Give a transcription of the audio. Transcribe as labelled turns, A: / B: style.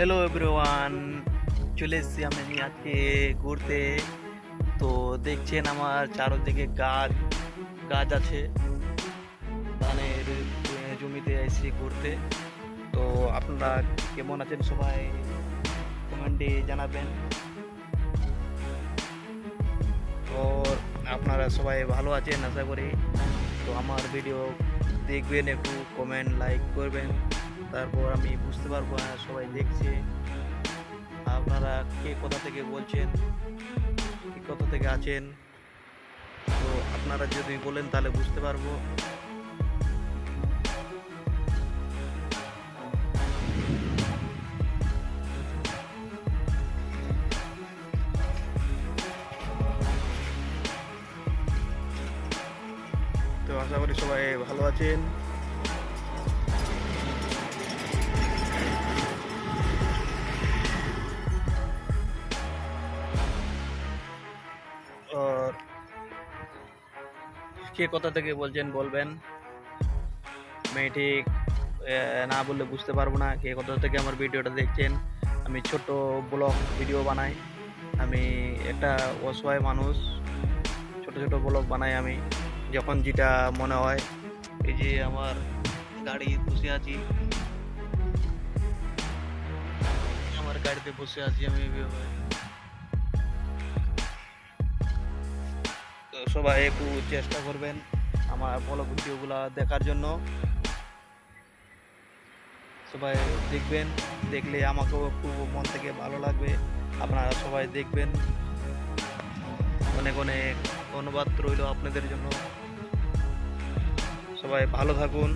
A: Hello everyone, চলে এসেছি আমি আজকে ঘুরতে। তো দেখছেন আমার চারদিকে গাছ গাছ আছে, ধানের জমিতে এসেছি ঘুরতে। তো আপনারা কেমন আছেন সবাই কমেন্টে জানাবেন। তো আপনারা সবাই ভালো আছেন আশা করি। তো আমার ভিডিও দেখবেন, একটু কমেন্ট লাইক করবেন, তারপর আমি বুঝতে পারবো হ্যাঁ সবাই দেখছে। আপনারা কে কোথা থেকে বলছেন, কে কোথা থেকে আছেন, তো আপনারা যদি বলেন তাহলে বুঝতে পারবো। তো আশা করি সবাই ভালো আছেন। আর কে কোথা থেকে বলছেন বলবেন, আমি ঠিক না বললে বুঝতে পারবো না কে কোথা থেকে আমার ভিডিওটা দেখছেন। আমি ছোট ব্লগ ভিডিও বানাই, আমি একটা অসহায় মানুষ, ছোট ছোট ব্লগ বানাই আমি যখন যেটা মনে হয়। এই যে আমার গাড়ি বসে আছি, আমার গাড়িতে বসে আছি আমি এইভাবে। তো সবাই একটু চেষ্টা করবেন আমার ব্লগ ভিডিওগুলো দেখার জন্য। সবাই দেখবেন, দেখলে আমাকেও একটু মন থেকে ভালো লাগবে। আপনারা সবাই দেখবেন, অনেক অনেক ধন্যবাদ রইল আপনাদের জন্য। সবাই ভালো থাকুন।